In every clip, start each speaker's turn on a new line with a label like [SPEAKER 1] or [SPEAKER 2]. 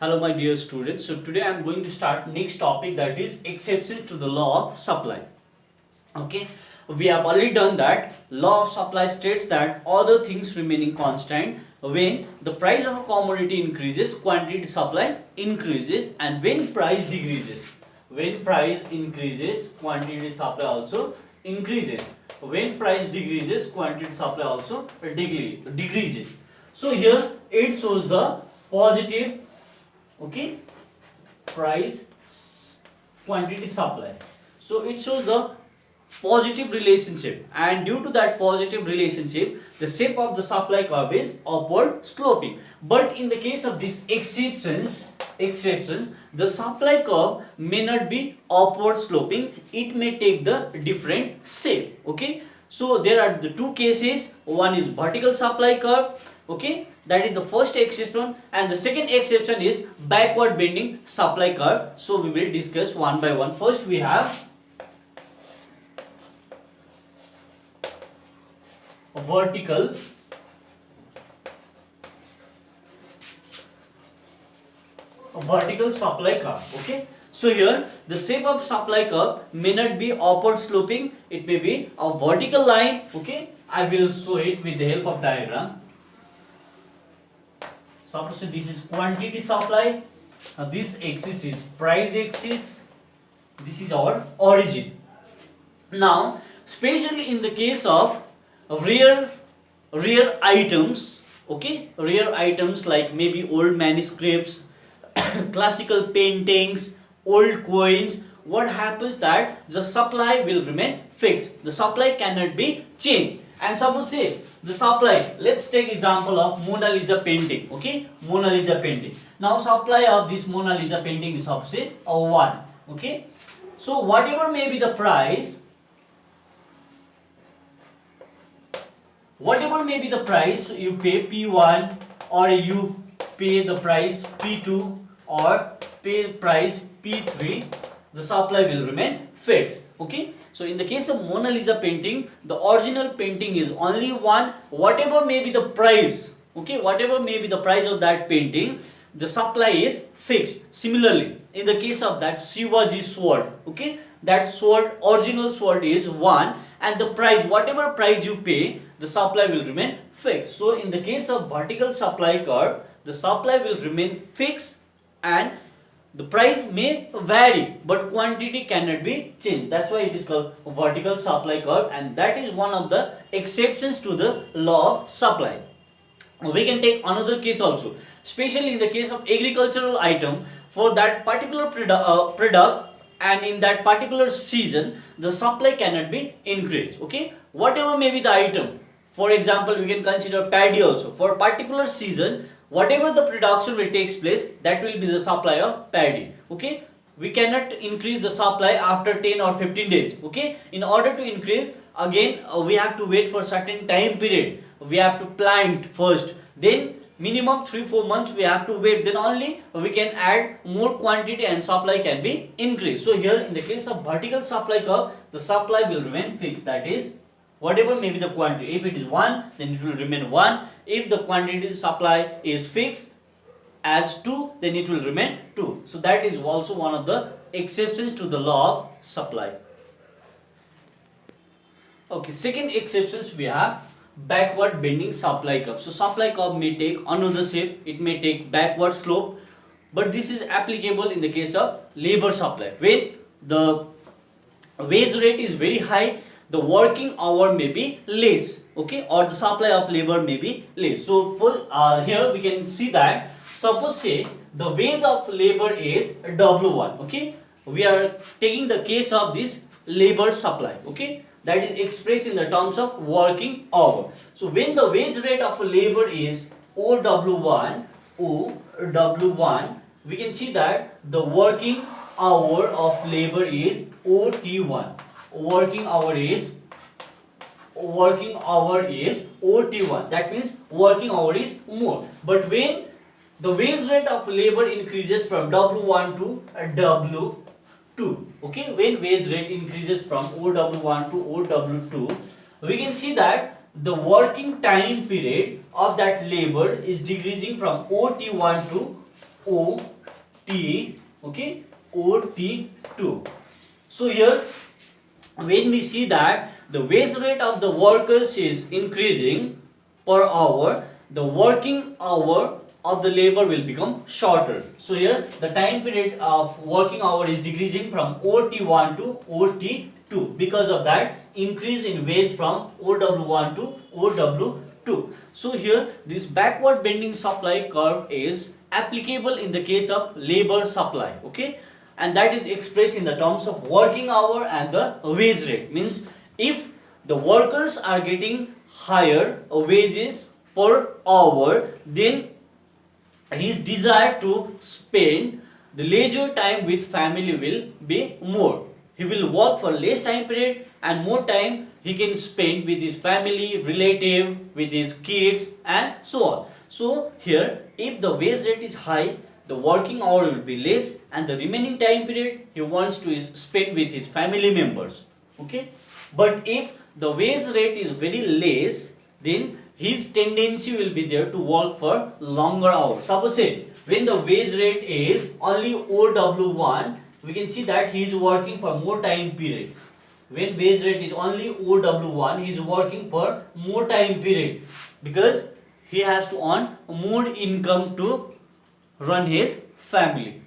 [SPEAKER 1] Hello my dear students. So today I am going to start next topic, that is exception to the law of supply. Okay, we have already done that. Law of supply states that all the things remaining constant, when the price of a commodity increases, quantity supply increases, and when price decreases, when price increases, quantity supply also increases. When price decreases, quantity supply also decreases. So here it shows the positive, okay, price quantity supply. So it shows the positive relationship, and due to that positive relationship the shape of the supply curve is upward sloping. But in the case of these exceptions, the supply curve may not be upward sloping, it may take the different shape. Okay, so there are the two cases. One is vertical supply curve, okay, that is the first exception, and the second exception is backward bending supply curve. So we will discuss one by one. First we have vertical supply curve. Okay, so here the shape of supply curve may not be upward sloping, it may be a vertical line. Okay, I will show it with the help of diagram. Suppose this is quantity supply, this axis is price axis, this is our origin. Now especially in the case of rare items, okay, rare items like maybe old manuscripts, classical paintings, old coins, what happens that the supply will remain fixed, the supply cannot be changed. And suppose say the supply, let's take example of Mona Lisa painting. Okay, Mona Lisa painting, now supply of this Mona Lisa painting is suppose say a 1. Okay, so whatever may be the price, you pay P1, or you pay the price P2, or pay price P3, the supply will remain fixed. Okay, so in the case of Mona Lisa painting, the original painting is only 1, whatever may be the price, okay, whatever may be the price of that painting, the supply is fixed. Similarly in the case of that Shivaji sword, okay, that sword, original sword is 1, and the price, whatever price you pay, the supply will remain fixed. So in the case of vertical supply curve, the supply will remain fixed and the price may vary, but quantity cannot be changed. That's why it is called vertical supply curve, and that is one of the exceptions to the law of supply. We can take another case also, especially in the case of agricultural item, for that particular product and in that particular season, the supply cannot be increased. Okay, whatever may be the item, for example we can consider paddy also. For particular season, whatever the production will takes place, that will be the supply of paddy. Okay, we cannot increase the supply after 10 or 15 days. Okay, in order to increase again, we have to wait for certain time period, we have to plant first, then minimum 3-4 months we have to wait, then only we can add more quantity and supply can be increased. So here in the case of vertical supply curve, the supply will remain fixed, that is whatever may be the quantity, if it is 1 then it will remain 1, if the quantity supply is fixed as 2 then it will remain 2. So that is also one of the exceptions to the law of supply. Okay, second exceptions we have backward bending supply curve. So supply curve may take another shape, it may take backward slope, but this is applicable in the case of labor supply. When the wage rate is very high, the working hour may be less, okay, or the supply of labor may be less. So for here we can see that, suppose say the wage of labor is W1, okay, we are taking the case of this labor supply, okay, that is expressed in the terms of working hour. So when the wage rate of labor is OW1, we can see that the working hour of labor is OT1. Working hour is OT1. That means working hour is more. But when the wage rate of labor increases from W1 to W2, okay, when wage rate increases from OW1 to OW2, we can see that the working time period of that labor is decreasing from OT1 to OT, okay, OT2. So here when we see that the wage rate of the workers is increasing per hour, the working hour of the labor will become shorter. So here the time period of working hour is decreasing from OT1 to OT2 because of that increase in wage from OW1 to OW2. So here this backward bending supply curve is applicable in the case of labor supply, okay, and that is expressed in the terms of working hour and the wage rate. Means if the workers are getting higher wages per hour, then his desire to spend the leisure time with family will be more. He will work for less time period and more time he can spend with his family, relative, with his kids and so on. So here if the wage rate is high, the working hour will be less and the remaining time period he wants to spend with his family members. Okay. But if the wage rate is very less, then his tendency will be there to work for longer hours. Suppose say when the wage rate is only OW1, we can see that he is working for more time period. When wage rate is only OW1, he is working for more time period because he has to earn more income to run his family.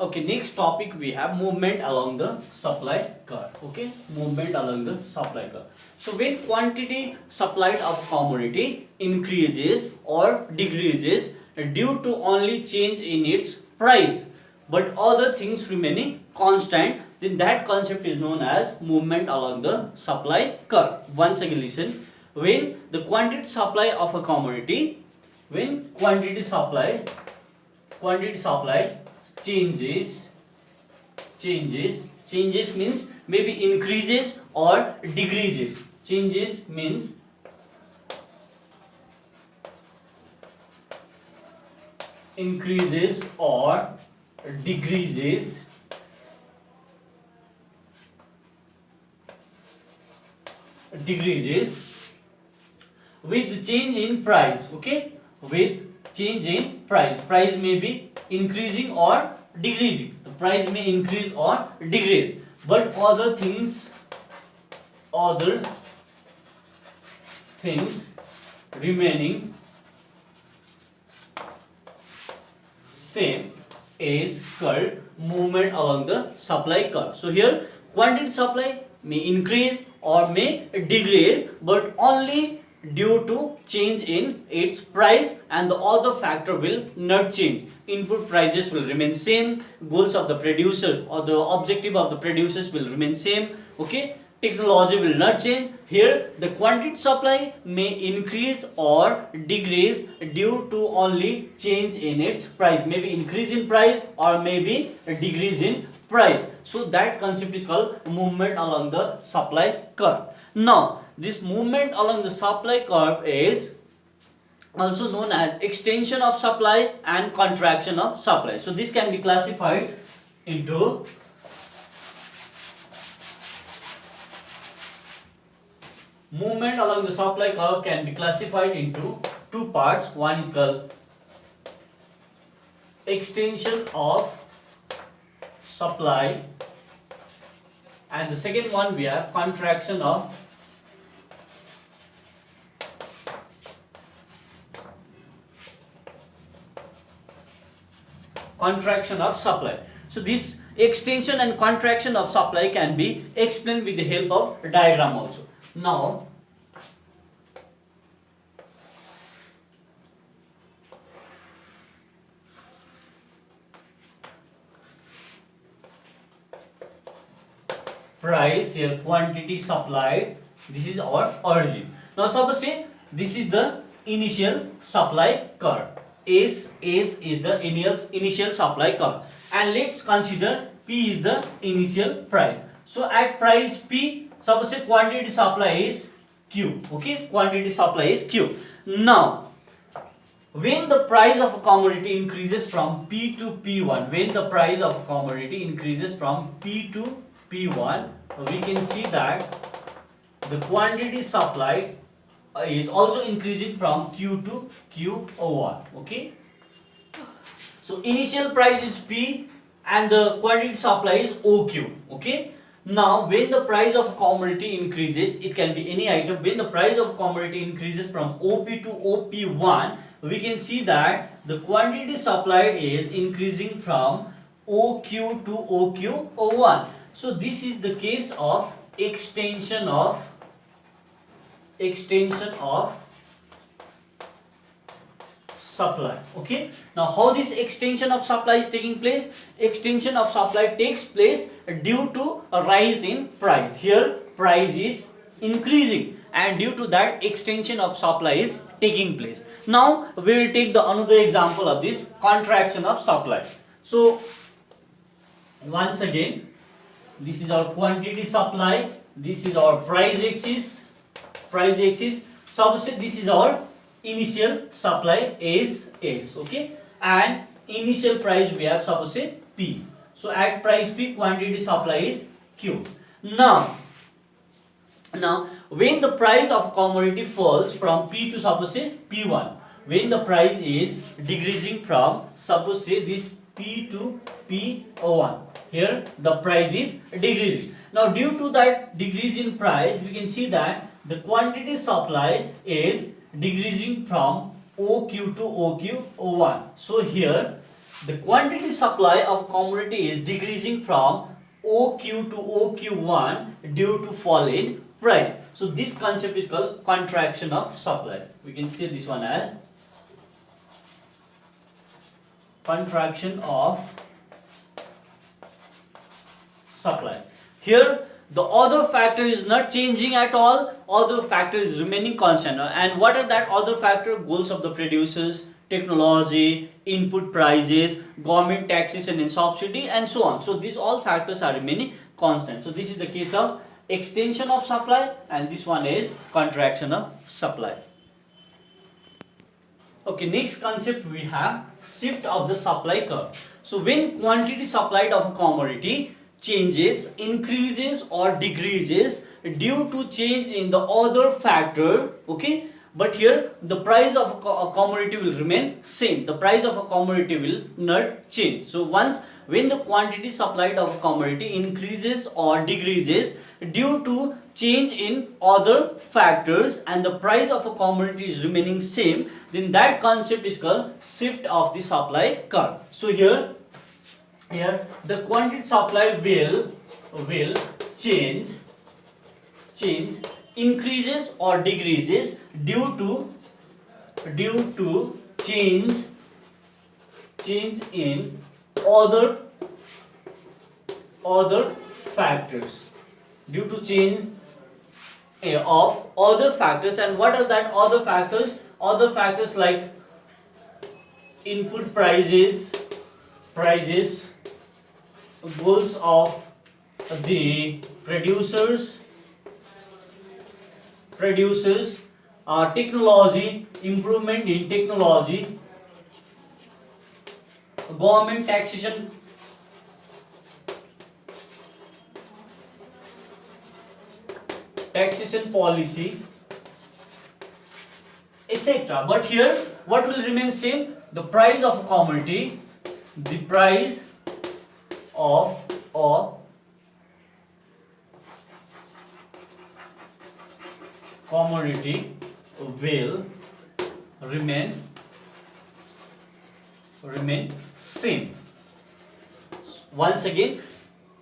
[SPEAKER 1] Okay, next topic we have movement along the supply curve. Okay, movement along the supply curve. So when quantity supplied of commodity increases or decreases due to only change in its price, but other things remaining constant, then that concept is known as movement along the supply curve. Once again listen, when the quantity supply of a commodity, when quantity supply changes means maybe increases or decreases. Changes means increases or decreases. With change in price. Okay, with change in price. Price may be increasing or decreasing. The price may increase or decrease, but other things remaining same is called movement along the supply curve. So here quantity supply may increase or may decrease, but only due to change in its price, and the other factor will not change. Input prices will remain same, goals of the producers or the objective of the producers will remain same. Okay, technology will not change. Here the quantity supply may increase or decrease due to only change in its price, maybe increase in price or maybe a decrease in price. So that concept is called movement along the supply curve. Now this movement along the supply curve is also known as extension of supply and contraction of supply. So this can be classified into movement along the supply curve can be classified into two parts. One is called extension of supply and the second one we have contraction of supply. So this extension and contraction of supply can be explained with the help of a diagram also. Now price, here quantity supplied, this is our origin. Now suppose say this is the initial supply curve. S is the initial supply curve, and let's consider P is the initial price. So at price P, suppose say quantity supply is Q. Okay, quantity supply is Q. Now when the price of a commodity increases from P to P1, when the price of a commodity increases from P to P1, we can see that the quantity supplied is also increasing from Q to Q1. Okay. So initial price is P and the quantity supply is OQ. Okay. Now when the price of commodity increases, it can be any item. When the price of commodity increases from OP to OP1, we can see that the quantity supplied is increasing from OQ to OQ1. So this is the case of extension of supply. Okay. Now how this extension of supply is taking place? Extension of supply takes place due to a rise in price. Here price is increasing and due to that extension of supply is taking place. Now we will take the another example of this contraction of supply. So once again, this is our quantity supply, this is our price axis. Suppose this is our initial supply is S. Okay, and initial price we have suppose P. So at price P, quantity supply is Q. Now when the price of commodity falls from P to suppose P1, when the price is decreasing from suppose this P to P1, here the price is decreasing. Now due to that decrease in price, we can see that the quantity supply is decreasing from OQ to OQ1. So here the quantity supply of commodity is decreasing from OQ to OQ1 due to fall in price. So this concept is called contraction of supply. We can see this one as contraction of supply. Here the other factor is not changing at all, other factor is remaining constant. And what are that other factor? Goals of the producers, technology, input prices, government taxation and subsidy, and so on. So these all factors are remaining constant. So this is the case of extension of supply, and this one is contraction of supply. Okay, next concept we have shift of the supply curve. So when quantity supplied of a commodity changes, increases or decreases due to change in the other factor, okay, but here the price of a commodity will remain same. The price of a commodity will not change. So once when the quantity supplied of a commodity increases or decreases due to change in other factors and the price of a commodity is remaining same, then that concept is called shift of the supply curve. So here the quantity supply will change increases or decreases due to change in other factors, due to change of other factors. And what are that other factors? Other factors like input prices, goals of the producers, technology, improvement in technology, government taxation, policy, etc. But here what will remain same? The price of a commodity, the price of a commodity will remain same. Once again,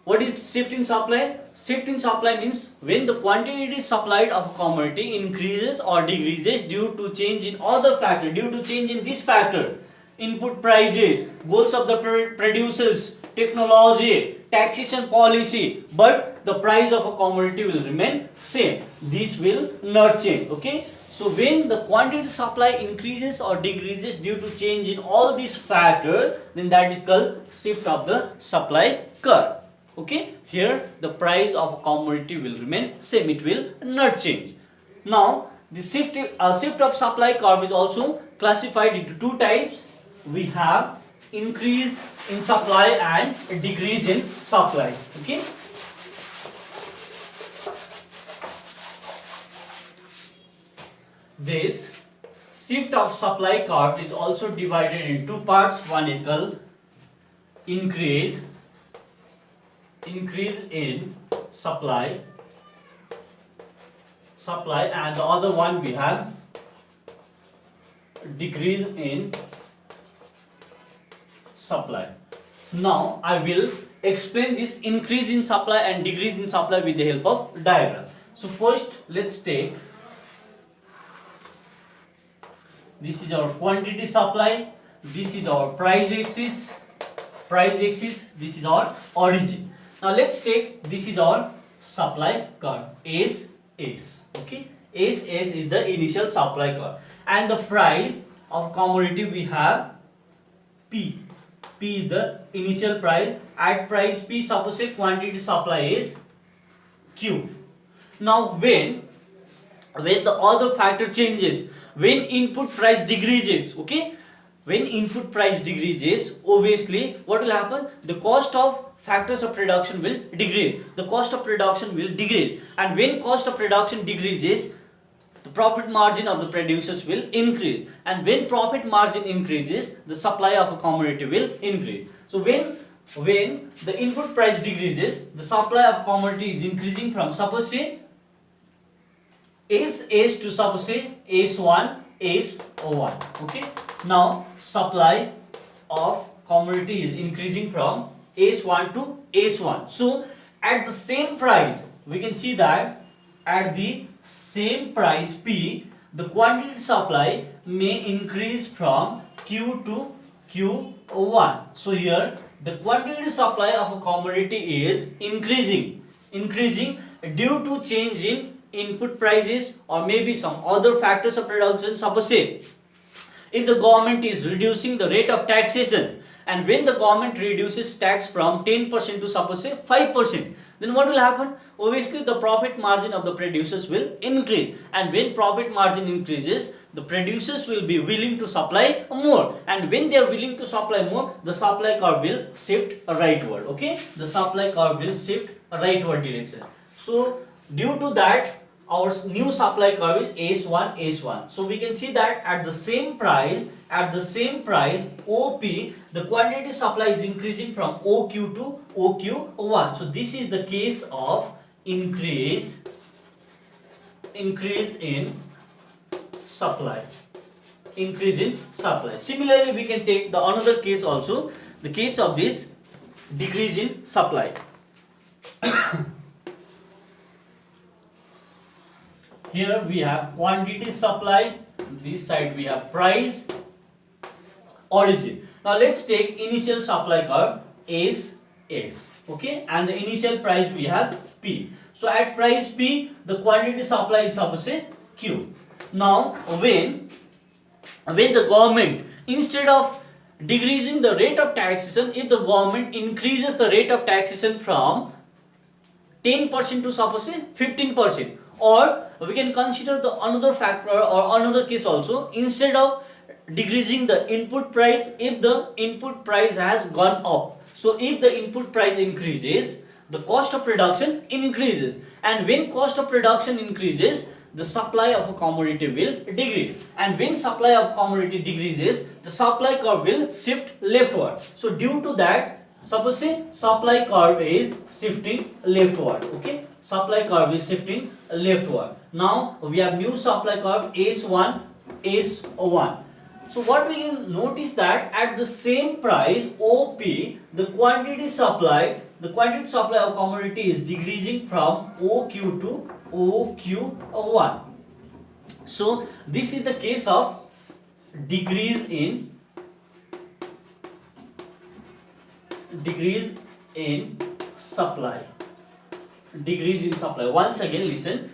[SPEAKER 1] what is shift in supply? Shift in supply means when the quantity supplied of a commodity increases or decreases due to change in other factor, due to change in this factor, input prices, goals of the producers, technology, taxation policy, but the price of a commodity will remain same. This will not change. Okay. So when the quantity supply increases or decreases due to change in all these factors, then that is called shift of the supply curve. Okay. Here the price of a commodity will remain same. It will not change. Now the shift of supply curve is also classified into two types. We have increase in supply and decrease in supply. Okay. this shift of supply curve is also divided in two parts. One is called increase in supply, and the other one we have decrease in supply. Now I will explain this increase in supply and decrease in supply with the help of diagram. So first let's take, this is our quantity supply, this is our price axis, this is our origin. Now let's take, this is our supply curve, S. Okay, S is the initial supply curve, and the price of commodity we have P. P is the initial price. At price P, suppose say quantity supply is Q. Now when the other factor changes, when input price decreases, okay, when input price decreases, obviously what will happen? The cost of factors of production will decrease. The cost of production will decrease, and when cost of production decreases, the profit margin of the producers will increase, and when profit margin increases, the supply of a commodity will increase. So when the input price decreases, the supply of commodity is increasing from, suppose say S to, suppose say S1. Okay, now supply of commodity is increasing from S1 to S1. So at the same price, we can see that at the same price P, the quantity supply may increase from Q to Q1. So here the quantity supply of a commodity is increasing due to change in input prices or maybe some other factors of production. Suppose say if the government is reducing the rate of taxation, and when the government reduces tax from 10% to, suppose say 5%, then what will happen? Obviously the profit margin of the producers will increase, and when profit margin increases, the producers will be willing to supply more, and when they are willing to supply more, the supply curve will shift rightward. Okay, the supply curve will shift rightward direction. So due to that, our new supply curve is S1. So we can see that at the same price OP, the quantity supply is increasing from OQ to OQ1. So this is the case of increase in supply. Similarly, we can take the another case also, the case of this decrease in supply. Here we have quantity supply, this side we have price, origin. Now let's take initial supply curve S, okay, and the initial price we have P. So at price P, the quantity supply is, suppose say Q. Now when the government, instead of decreasing the rate of taxation, if the government increases the rate of taxation from 10% to, suppose say 15%, or we can consider the another factor or another case also, instead of decreasing the input price, if the input price has gone up, so if the input price increases, the cost of production increases, and when cost of production increases, the supply of a commodity will decrease, and when supply of commodity decreases, the supply curve will shift leftward. So due to that, suppose say supply curve is shifting leftward. Okay, supply curve is shifting leftward. Now we have new supply curve S1. So what we can notice that at the same price OP, the quantity supply of commodity is decreasing from OQ to OQ1. So this is the case of decrease in supply. Once again listen,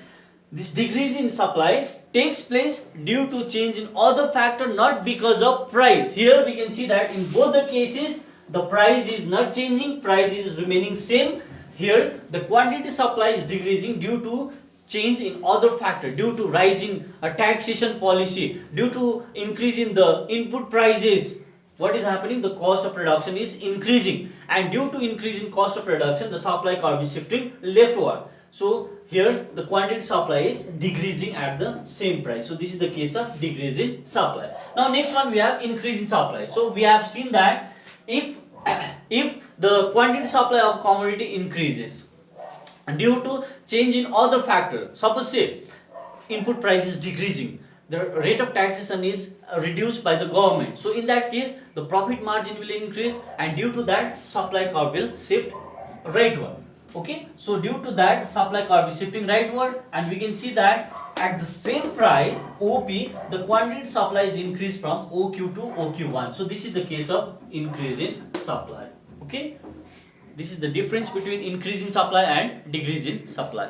[SPEAKER 1] this decrease in supply takes place due to change in other factor, not because of price. Here we can see that in both the cases the price is not changing, price is remaining same. Here the quantity supply is decreasing due to change in other factor, due to rise in a taxation policy, due to increase in the input prices. What is happening? The cost of production is increasing, and due to increase in cost of production, the supply curve is shifting leftward. So here the quantity supply is decreasing at the same price. So this is the case of decrease in supply. Now next one we have increase in supply. So we have seen that if the quantity supply of commodity increases due to change in other factor, suppose say input price is decreasing, the rate of taxation is reduced by the government, so in that case the profit margin will increase, and due to that supply curve will shift rightward. Okay, so due to that supply curve is shifting rightward, and we can see that at the same price OP, the quantity supply is increased from OQ to OQ1. So this is the case of increase in supply. Okay, this is the difference between increase in supply and decrease in supply.